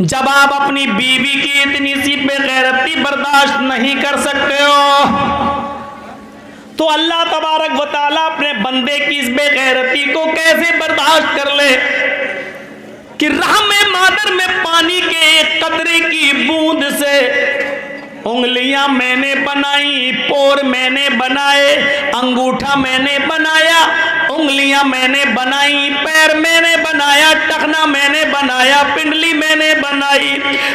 जब आप अपनी बीवी की इतनी सी बेगैरती बर्दाश्त नहीं कर सकते हो तो अल्लाह तबारक व तआला अपने बंदे की इस बेगैरती को कैसे बर्दाश्त कर ले कि रहमे मादर में पानी के एक कतरे की बूंद से उंगलियां मैंने बनाई, पोर मैंने बनाए, अंगूठा मैंने बनाया, उंगलियां मैंने बनाई, पैर मैंने बनाया, टखना मैंने बनाया, पिंडली मैंने बनाई,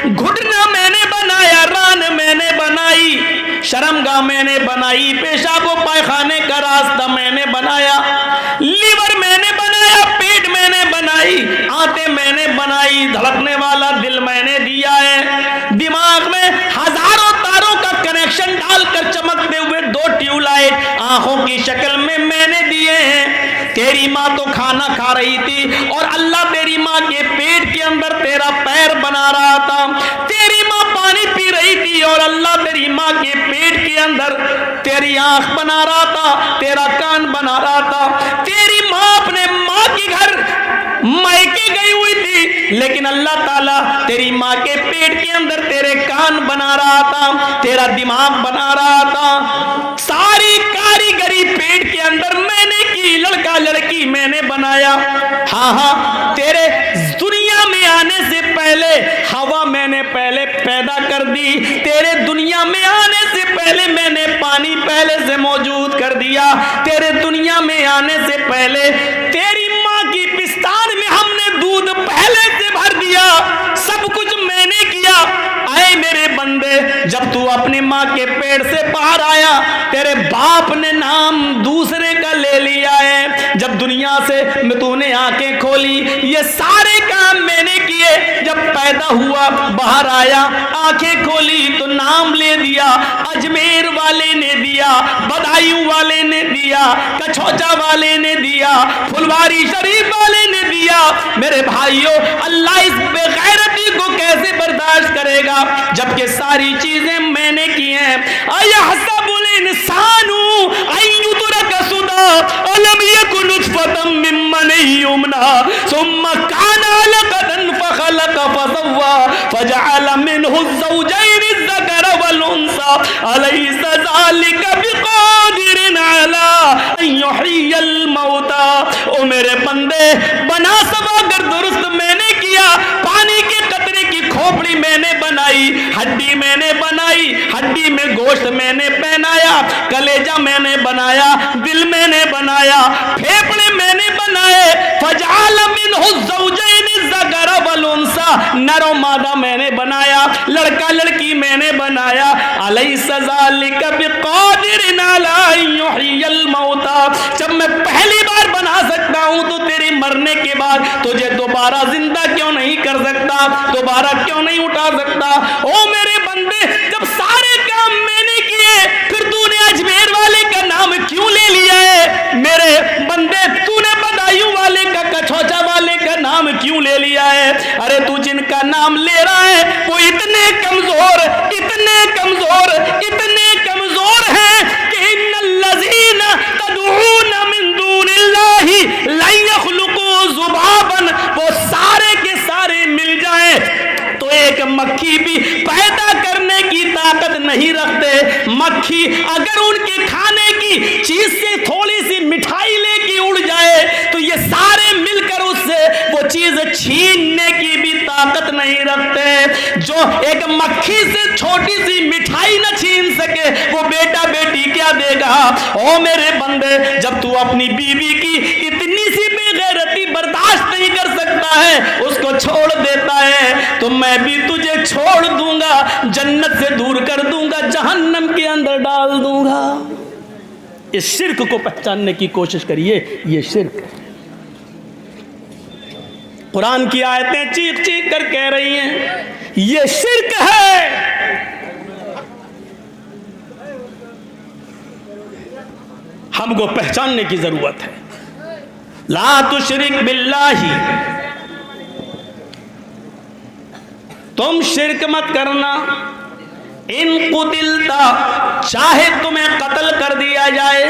घुटना मैंने बनाया, रान मैंने बनाई, शर्मगाह मैंने बनाई, पेशाब व पायखाने का रास्ता मैंने बनाया, लीवर मैंने बनाया, पेट मैंने बनाई, आंतें मैंने बनाई, धड़कने वाला दिल मैंने दिया है, दिमाग में हजारों तारों का कनेक्शन डालकर चमकते हुए 2 ट्यूबलाइट आंखों की शक्ल में मैंने दिए हैं। तेरी माँ तो खाना खा रही थी और अल्लाह तेरी माँ के पेट के अंदर तेरा पैर बना रहा था। तेरी माँ पानी पी रही थी और अल्लाह तेरी माँ के पेट के अंदर तेरी आंख बना रहा था, तेरा कान बना रहा था। तेरी माँ अपने माँ के घर मायके गई हुई थी, लेकिन अल्लाह ताला तेरी माँ के पेट के अंदर तेरे कान बना रहा था, तेरा दिमाग बना रहा था। सारी कारीगरी पेट के अंदर मैंने की, लड़का लड़की मैंने बनाया। हाँ हाँ, तेरे दुनिया में आने से पहले हवा मैंने पहले पैदा कर दी, तेरे दुनिया में आने से पहले मैंने पानी पहले से मौजूद कर दिया, तेरे दुनिया में आने से पहले तेरी माँ की पिस्तान में हमने दूध पहले से भर दिया, सब कुछ मैंने किया। आए मेरे बंदे, जब तू अपनी माँ के पेट से बाहर आया तेरे बाप ने नाम दूसरे का ले लिया है। जब दुनिया से तूने आंखें खोली ये सारे काम मैंने किए। जब पैदा हुआ बाहर आया आंखें खोली तो नाम ले दिया, अजमेर वाले ने दिया, बदायूं वाले ने दिया, कछौचा वाले ने दिया, फुलवारी शरीफ वाले ने दिया। मेरे भाइयों, अल्लाह इस बेगैरती को कैसे बर्दाश्त करेगा जबकि सारी चीजें मैंने की हैं। अयहसबुल इंसानु अय्युतरक सुदा अलम यकुन नुतफतम मिन मनी युमना सुम्मा काना अलकतन फखलक फसव्वा फजअल मिनहु ज़ौजैन अज़्ज़करा वल उन्सा अलैसा ज़ालिका बिक़ादिरिन अला अन युह्यियल मौता। ओ मेरे बंदे, बना सवागर दुरुस्त मैंने किया। पानी के कतरे की खोपड़ी मैंने बनाई, हड्डी मैंने बनाई, हड्डी में गोश्त मैंने पहनाया, कलेजा मैंने बनाया, दिल मैंने बनाया, फेफड़े मैंने बनाए। फजअल मिनहु ज़ौजैन अज़्ज़करा वल उन्सा, नर और मादा मैंने बनाया, लड़का लड़की मैंने बनाया। अलैसा ज़ालिका बिक़ादिरिन अला अन युह्यियल मौता। जब मैं पहली बार बना सकता हूं तो तेरे मरने के बाद तुझे दोबारा जिंदा क्यों नहीं कर सकता, दोबारा क्यों नहीं उठा सकता। ओ मेरे बंदे, जब सारे काम मैंने किए फिर तूने अजमेर वाले का नाम क्यों ले लिया है? मेरे बंदे, तूने बदायूं वाले का, कछौचा वाले का नाम क्यों ले लिया है? अरे तू जिनका नाम ले रहा है वो इतने कमजोर, इतने कमजोर, इतने कमजोर हैं कि इन्नल्लज़ीना तदऊना मिन दूनिल्लाहि ला यख़्लुक़ू ज़ुबाबन, वो सारे के सारे मिल जाएं तो एक मक्खी भी पैदा करने की ताकत नहीं रखते। मक्खी अगर उनके खाने की चीज से थोड़ी सी मिठाई लेके उड़ जाए तो ये सारे मिलकर उससे वो चीज छीनने की भी ताकत नहीं रखते। जो एक मक्खी से छोटी सी मिठाई न छीन सके वो बेटा बेटी क्या देगा? ओ मेरे बंदे, जब तू अपनी बीवी की इतनी सी बेगैरती बर्दाश्त नहीं कर सकता है, उसको छोड़ देता है, तो मैं भी तुझे छोड़ दूंगा, जन्नत से दूर कर दूंगा, जहन्नम के अंदर डाल दूंगा। इस शिर्क को पहचानने की कोशिश करिए। ये शिर्क, कुरान की आयतें चीख चीख कर कह रही हैं ये शिर्क है। हमको पहचानने की जरूरत है। ला तुशरिक बिल्लाही, तुम शिर्क मत करना। इन कुतिलता, चाहे तुम्हें कत्ल कर दिया जाए,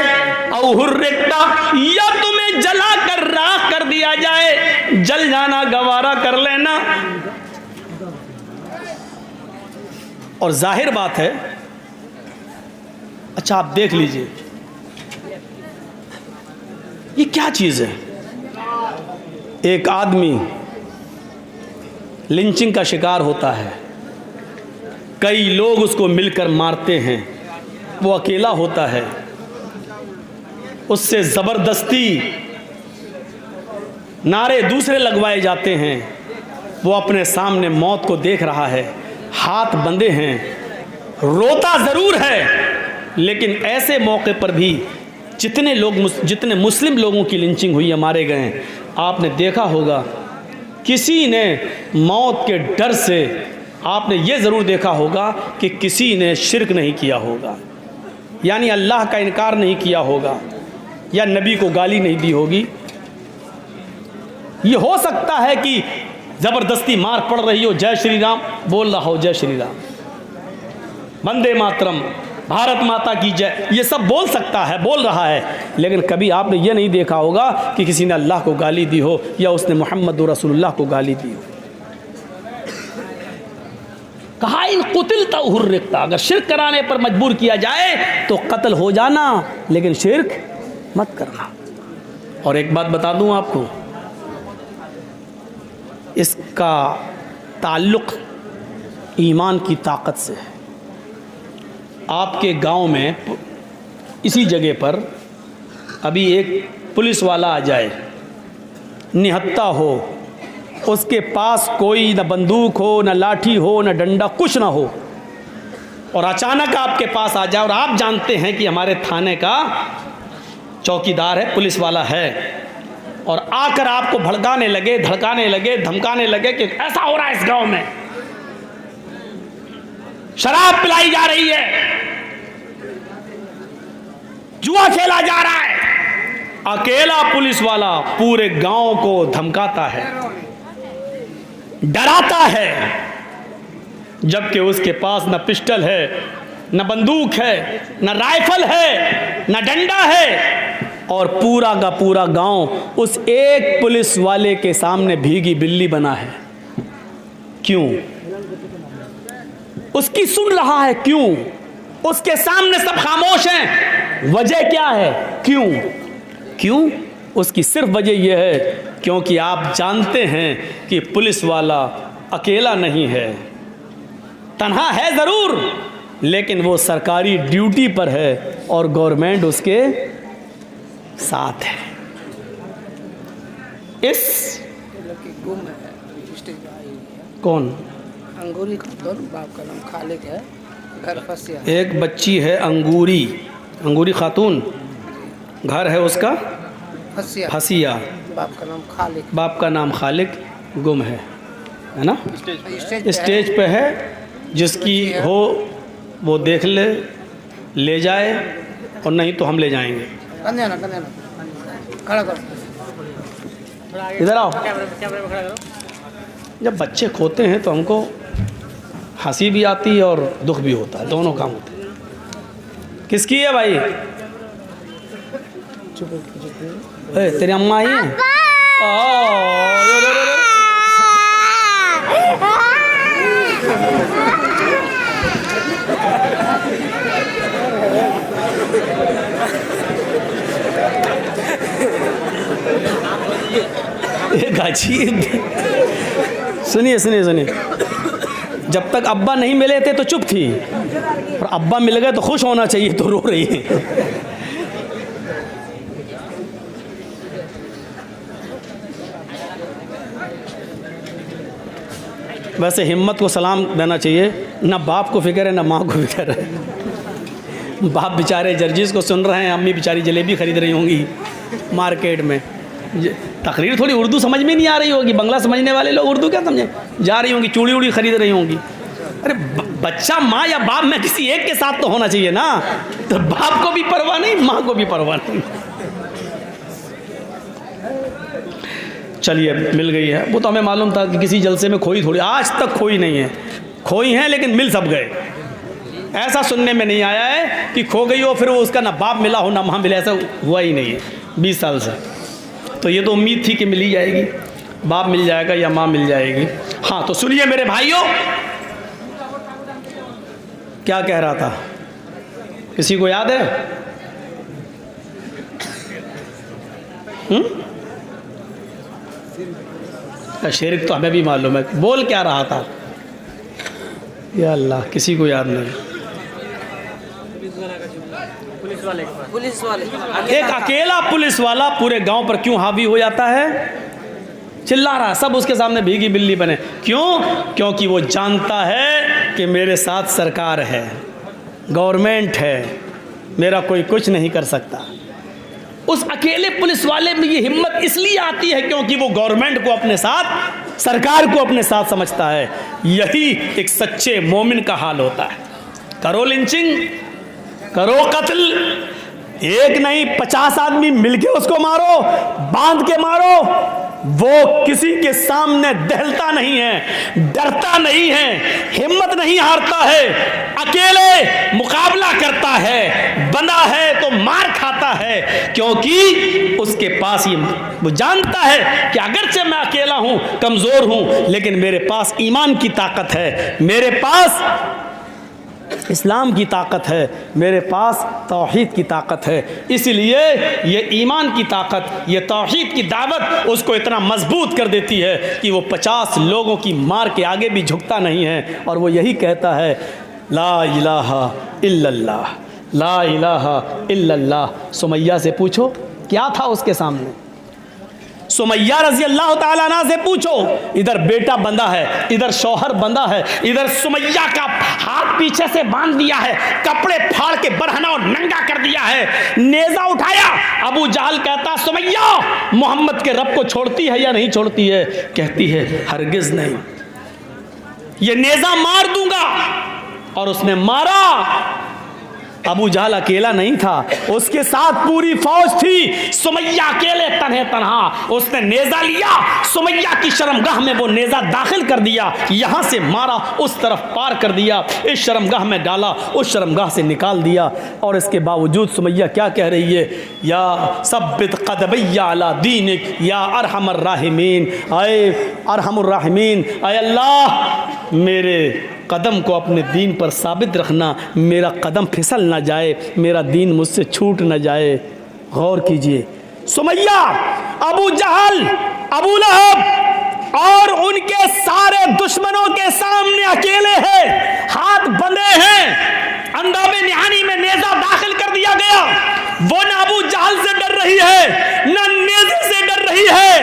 और हुर्रिकता, या तुम्हें जला कर राख कर दिया जाए, जल जाना गवारा कर लेना। और जाहिर बात है, अच्छा आप देख लीजिए ये क्या चीज़ है। एक आदमी लिंचिंग का शिकार होता है, कई लोग उसको मिलकर मारते हैं, वो अकेला होता है, उससे ज़बरदस्ती नारे दूसरे लगवाए जाते हैं, वो अपने सामने मौत को देख रहा है, हाथ बंधे हैं, रोता ज़रूर है, लेकिन ऐसे मौके पर भी जितने मुस्लिम लोगों की लिंचिंग हुई है, मारे गए, आपने देखा होगा किसी ने मौत के डर से, आपने ये ज़रूर देखा होगा कि किसी ने शिर्क नहीं किया होगा, यानी अल्लाह का इनकार नहीं किया होगा या नबी को गाली नहीं दी होगी। ये हो सकता है कि ज़बरदस्ती मार पड़ रही हो, जय श्री राम बोल रहा हो, जय श्री राम, वंदे मातरम, भारत माता की जय, ये सब बोल सकता है, बोल रहा है, लेकिन कभी आपने ये नहीं देखा होगा कि किसी ने अल्लाह को गाली दी हो या उसने मोहम्मद रसूलुल्लाह को गाली दी हो। कहा इन कुतिल तहुर्रिक्ता, अगर शिर्क कराने पर मजबूर किया जाए तो कत्ल हो जाना, लेकिन शिर्क मत करना। और एक बात बता दूं आपको, इसका ताल्लुक़ ईमान की ताकत से है। आपके गांव में इसी जगह पर अभी एक पुलिस वाला आ जाए, निहत्ता हो, उसके पास कोई न बंदूक हो, न लाठी हो, न डंडा, कुछ ना हो, और अचानक आपके पास आ जाए और आप जानते हैं कि हमारे थाने का चौकीदार है, पुलिस वाला है, और आकर आपको भड़काने लगे, धड़काने लगे, धमकाने लगे कि ऐसा हो रहा है इस गांव में, शराब पिलाई जा रही है, जुआ खेला जा रहा है, अकेला पुलिस वाला पूरे गांव को धमकाता है, डराता है, जबकि उसके पास न पिस्टल है, न बंदूक है, न राइफल है, न डंडा है, और पूरा का पूरा गांव उस एक पुलिस वाले के सामने भीगी बिल्ली बना है। क्यों? उसकी सुन रहा है, क्यों? उसके सामने सब खामोश हैं, वजह क्या है? क्यों? उसकी सिर्फ वजह यह है क्योंकि आप जानते हैं कि पुलिस वाला अकेला नहीं है, तन्हा है ज़रूर, लेकिन वो सरकारी ड्यूटी पर है और गवर्नमेंट उसके साथ है। इस कौन? अंगूरी खातून, बाप का नाम खालिक है, घर फसिया। एक बच्ची है अंगूरी खातून, घर है उसका फसिया, बाप का नाम खालिक, गुम है ना? स्टेज पे है, जिसकी हो वो देख ले जाए, और नहीं तो हम ले जाएंगे। इधर आओ। जब बच्चे खोते हैं तो हमको हंसी भी आती है और दुख भी होता है, दोनों काम होते हैं। किसकी है भाई? तेरी अम्मा आई है? अजीब। सुनिए, जब तक अब्बा नहीं मिले थे तो चुप थी, और अब्बा मिल गए तो खुश होना चाहिए, तो रो रही है। वैसे हिम्मत को सलाम देना चाहिए, ना बाप को फिक्र है ना माँ को फिक्र है। बाप बेचारे जर्जिस को सुन रहे हैं, अम्मी बेचारी जलेबी खरीद रही होंगी मार्केट में। तकरीर थोड़ी उर्दू समझ में नहीं आ रही होगी, बंगला समझने वाले लोग उर्दू क्या समझे, जा रही होंगी, चूड़ी उड़ी खरीद रही होंगी। अरे बच्चा माँ या बाप में किसी एक के साथ तो होना चाहिए ना, तो बाप को भी परवाह नहीं, माँ को भी परवाह नहीं। चलिए, मिल गई है, वो तो हमें मालूम था कि किसी जलसे में खोई थोड़ी, आज तक खोई नहीं है, खोई हैं लेकिन मिल सब गए। ऐसा सुनने में नहीं आया है कि खो गई हो फिर वो उसका ना बाप मिला हो ना माँ मिला, ऐसा हुआ ही नहीं है 20 साल से। तो ये तो उम्मीद थी कि मिल ही जाएगी, बाप मिल जाएगा या माँ मिल जाएगी। हाँ, तो सुनिए मेरे भाइयों, क्या कह रहा था, किसी को याद है? शिरक तो हमें भी मालूम है, बोल क्या रहा था? या अल्लाह, किसी को याद नहीं। पुलिस वाले एक अकेला पुलिस वाला पूरे गांव पर क्यों हावी हो जाता है? चिल्ला रहा, सब उसके सामने भीगी बिल्ली बने। क्यों? क्योंकि वो जानता है कि मेरे साथ सरकार है, गवर्नमेंट है, मेरा कोई कुछ नहीं कर सकता। उस अकेले पुलिस वाले में ये हिम्मत इसलिए आती है क्योंकि वो गवर्नमेंट को अपने साथ, सरकार को अपने साथ समझता है। यही एक सच्चे मोमिन का हाल होता है। करो लिंचिंग, करो कत्ल, एक नहीं 50 आदमी मिलके उसको मारो, बांध के मारो, वो किसी के सामने दहलता नहीं है, डरता नहीं है, हिम्मत नहीं हारता है, अकेले मुकाबला करता है, बंधा है तो मार खाता है, क्योंकि उसके पास ये वो जानता है कि अगरचे मैं अकेला हूं, कमजोर हूं, लेकिन मेरे पास ईमान की ताकत है, मेरे पास इस्लाम की ताकत है, मेरे पास तौहीद की ताकत है। इसलिए ये ईमान की ताकत, ये तौहीद की दावत उसको इतना मजबूत कर देती है कि वो 50 लोगों की मार के आगे भी झुकता नहीं है। और वो यही कहता है, ला इलाहा इल्लल्लाह, ला इलाहा इल्लल्लाह। सुमैया से पूछो क्या था उसके सामने, सुमैया रजी अल्लाह ताला अन्हा से पूछो। इधर बेटा बंधा है, इधर शौहर बंधा है, इधर सुमैया का हाथ पीछे से बांध दिया है, कपड़े फाड़ के बरहना और नंगा कर दिया है, नेजा उठाया। अबू जहल कहता, सुमैया मोहम्मद के रब को छोड़ती है या नहीं छोड़ती है? कहती है हरगिज नहीं, ये नेजा मार दूंगा। और उसने मारा। अबू जहल अकेला नहीं था, उसके साथ पूरी फौज थी। सुमैया अकेले तन्हे तन्हा, उसने नेजा लिया, सुमैया की शर्मगाह में वो नेजा दाखिल कर दिया, यहां से मारा, उस तरफ पार कर दिया, इस शर्मगाह में डाला, उस शर्मगाह से निकाल दिया। और इसके बावजूद सुमैया क्या कह रही है, या सब्बित क़दमैया अला दीनिक या अरहमर राहिमीन, आए अरहमुर राहिमीन, आए अल्लाह मेरे कदम को अपने दीन पर साबित रखना, मेरा कदम फिसल ना जाए, मेरा दीन मुझसे छूट ना जाए। गौर कीजिए, सुमैया, अबू जहल, अबू लहब और उनके सारे दुश्मनों के सामने अकेले हैं, हाथ बंधे हैं, अंदाबे निहानी में नेजा दाखिल कर दिया गया। वो न अबू जहल से डर रही है, न नेजे से डर रही है,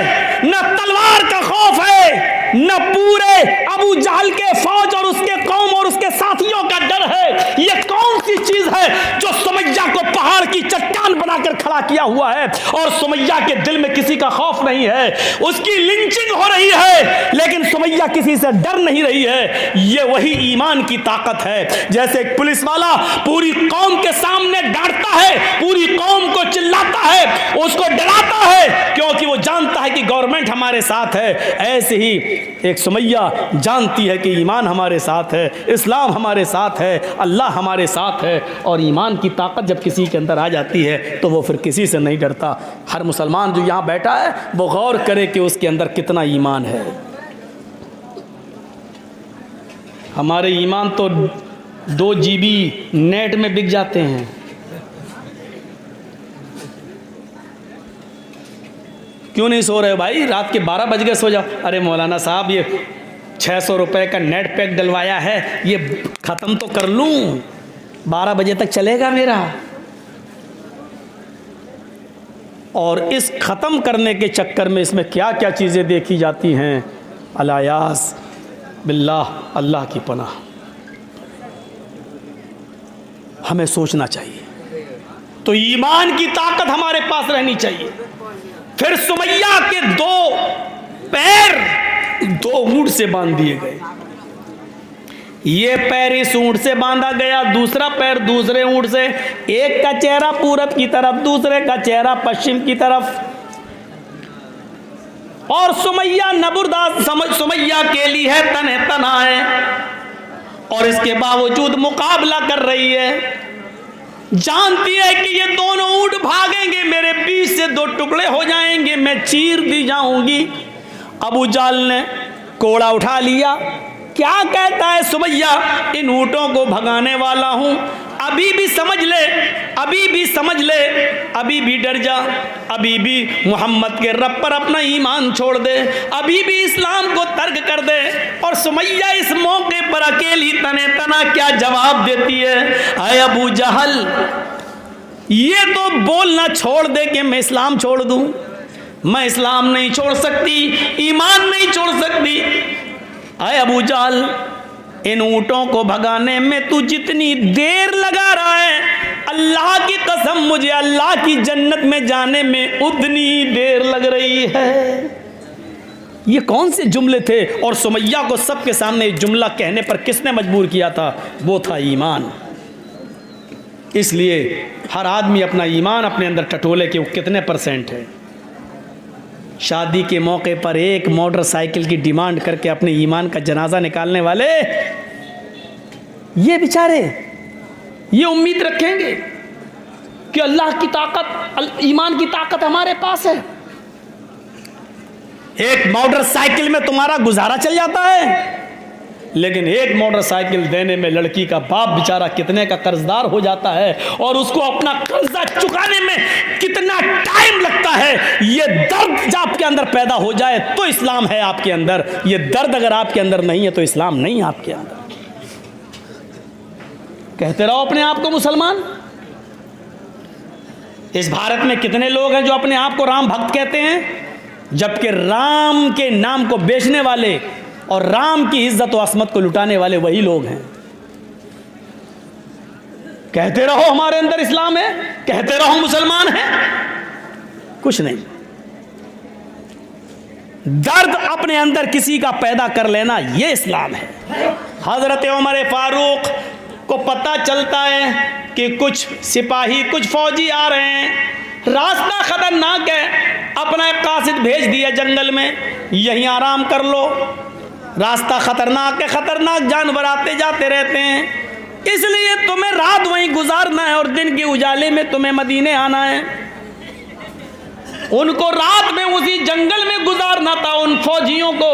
न तलवार का खौफ है, न पूरे अबू जहल के फौज और उसके कौम और उसके साथियों का डर है। ये कौन सी चीज है जो सुमैया को पहाड़ की चट्टान बनाकर खड़ा किया हुआ है? और सुमैया के दिल में किसी का खौफ नहीं है, उसकी लिंचिंग हो रही है, लेकिन सुमैया किसी से डर नहीं रही है। ये वही ईमान की ताकत है। जैसे एक पुलिस वाला पूरी कौम के सामने डांटता है, पूरी कौम को चिल्लाता है, उसको डराता है, क्योंकि वो जानता है कि गवर्नमेंट हमारे साथ है, ऐसे ही एक सुमैया जानती है कि ईमान हमारे साथ है, इस्लाम हमारे साथ है, अल्लाह हमारे साथ है। और ईमान की ताकत जब किसी के अंदर आ जाती है तो वो फिर किसी से नहीं डरता। हर मुसलमान जो यहाँ बैठा है वो गौर करे कि उसके अंदर कितना ईमान है। हमारे ईमान तो 2 GB नेट में बिक जाते हैं। क्यों नहीं सो रहे भाई? रात के 12 बज गए, सो जाओ। अरे मौलाना साहब, ये 600 रुपये का नेट पैक डलवाया है, ये ख़त्म तो कर लूँ, 12 बजे तक चलेगा मेरा। और इस ख़त्म करने के चक्कर में इसमें क्या क्या चीज़ें देखी जाती हैं, अलायास बिल्लाह, अल्लाह की पनाह। हमें सोचना चाहिए, तो ईमान की ताकत हमारे पास रहनी चाहिए। फिर सुमैया के 2 पैर 2 ऊंट से बांध दिए गए। ये पैर इस ऊंट से बांधा गया, दूसरा पैर दूसरे ऊंट से, एक का चेहरा पूरब की तरफ, दूसरे का चेहरा पश्चिम की तरफ। और सुमैया नबुरदास सुमैया के लिए है, तन्हे तन्हा है, और इसके बावजूद मुकाबला कर रही है। जानती है कि ये दोनों ऊंट भागेंगे, मेरे बीच से 2 टुकड़े हो जाएंगे, मैं चीर दी जाऊंगी। अबू जहल ने कोड़ा उठा लिया, क्या कहता है सुमैया, इन ऊँटों को भगाने वाला हूँ, अभी भी समझ ले, अभी भी समझ ले, अभी भी डर जा, अभी भी मोहम्मद के रब पर अपना ईमान छोड़ दे, अभी भी इस्लाम को तर्क कर दे। और सुमैया इस मौके पर अकेली तने तना क्या जवाब देती है, अय अबू जहल, ये तो बोलना छोड़ दे कि मैं इस्लाम छोड़ दूं, मैं इस्लाम नहीं छोड़ सकती, ईमान नहीं छोड़ सकती। अय अबू जहल, इन ऊँटों को भगाने में तू जितनी देर लगा रहा है, अल्लाह की कसम मुझे अल्लाह की जन्नत में जाने में उतनी देर लग रही है। ये कौन से जुमले थे? और सुमैया को सबके सामने जुमला कहने पर किसने मजबूर किया था? वो था ईमान। इसलिए हर आदमी अपना ईमान अपने अंदर टटोले कि वो कितने % है। शादी के मौके पर एक मोटरसाइकिल की डिमांड करके अपने ईमान का जनाजा निकालने वाले ये बेचारे ये उम्मीद रखेंगे कि अल्लाह की ताकत, ईमान की ताकत हमारे पास है। एक मोटरसाइकिल में तुम्हारा गुजारा चल जाता है, लेकिन एक मोटरसाइकिल देने में लड़की का बाप बेचारा कितने का कर्जदार हो जाता है और उसको अपना कर्जा चुकाने में कितना टाइम लगता है। ये दर्द जब आपके अंदर पैदा हो जाए तो इस्लाम है आपके अंदर। ये दर्द अगर आपके अंदर नहीं है तो इस्लाम नहीं है आपके अंदर। कहते रहो अपने आप को मुसलमान। इस भारत में कितने लोग हैं जो अपने आप को राम भक्त कहते हैं, जबकि राम के नाम को बेचने वाले और राम की इज्जत व असमत को लुटाने वाले वही लोग हैं। कहते रहो हमारे अंदर इस्लाम है, कहते रहो मुसलमान है, कुछ नहीं। दर्द अपने अंदर किसी का पैदा कर लेना ये इस्लाम है। हजरत उमर फारूक को पता चलता है कि कुछ सिपाही, कुछ फौजी आ रहे हैं, रास्ता खतरनाक है, अपना एक कासिद भेज दिया जंगल में, यहीं आराम कर लो, रास्ता खतरनाक है, खतरनाक जानवर आते जाते रहते हैं, इसलिए तुम्हें रात वहीं गुजारना है और दिन के उजाले में तुम्हें मदीने आना है। उनको रात में उसी जंगल में गुजारना था उन फौजियों को।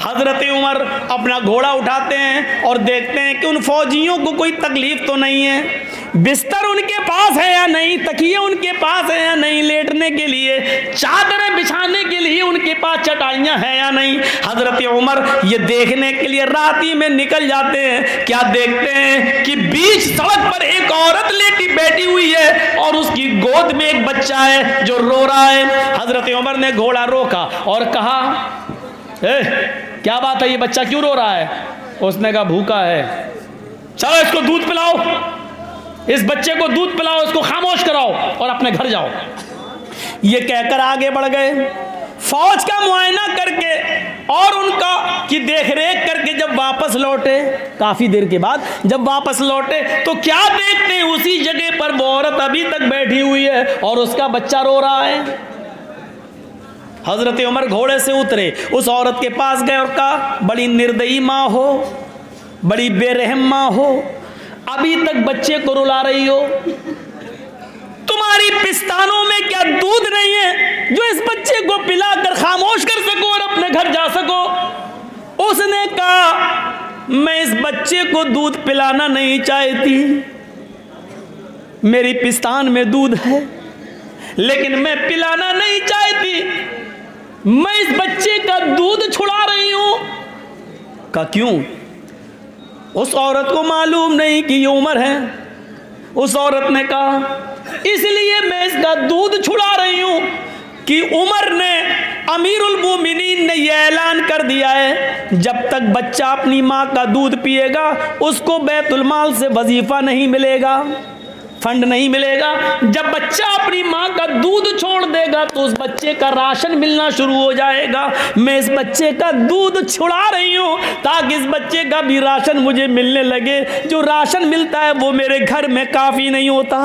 हजरत उमर अपना घोड़ा उठाते हैं और देखते हैं कि उन फौजियों को कोई तकलीफ तो नहीं है, बिस्तर उनके पास है या नहीं, तकिए उनके पास है या नहीं, लेटने के लिए चादरें बिछाने के लिए उनके पास चटाइयां हैं या नहीं। हजरत उमर ये देखने के लिए रात ही में निकल जाते हैं। क्या देखते हैं कि बीच सड़क पर एक औरत लेटी बैठी हुई है और उसकी गोद में एक बच्चा है जो रो रहा है। हजरत उमर ने घोड़ा रोका और कहा, क्या बात है, ये बच्चा क्यों रो रहा है? उसने कहा भूखा है, चलो इसको दूध पिलाओ, इस बच्चे को दूध पिलाओ, इसको खामोश कराओ और अपने घर जाओ। ये कहकर आगे बढ़ गए। फौज का मुआयना करके और उनका की देखरेख करके जब वापस लौटे, काफी देर के बाद जब वापस लौटे तो क्या देखते हैं, उसी जगह पर वो औरत अभी तक बैठी हुई है और उसका बच्चा रो रहा है। हजरत उमर घोड़े से उतरे, उस औरत के पास गए और कहा, बड़ी निर्दयी माँ हो, बड़ी बेरहम माँ हो, अभी तक बच्चे को रुला रही हो, तुम्हारी पिस्तानों में क्या दूध नहीं है जो इस बच्चे को पिलाकर खामोश कर सको और अपने घर जा सको? उसने कहा, मैं इस बच्चे को दूध पिलाना नहीं चाहती, मेरी पिस्तान में दूध है लेकिन मैं पिलाना नहीं चाहती, मैं इस बच्चे का दूध छुड़ा रही हूं। का क्यों? उस औरत को मालूम नहीं कि ये उमर है। उस औरत ने कहा, इसलिए मैं इसका दूध छुड़ा रही हूं कि उमर ने, अमीरुल मोमिनीन ने यह ऐलान कर दिया है, जब तक बच्चा अपनी माँ का दूध पिएगा उसको बैतुल माल से वजीफा नहीं मिलेगा, फंड नहीं मिलेगा। जब बच्चा अपनी माँ का दूध छोड़ देगा तो उस बच्चे का राशन मिलना शुरू हो जाएगा। मैं इस बच्चे का दूध छुड़ा रही हूँ ताकि इस बच्चे का भी राशन मुझे मिलने लगे। जो राशन मिलता है वो मेरे घर में काफ़ी नहीं होता।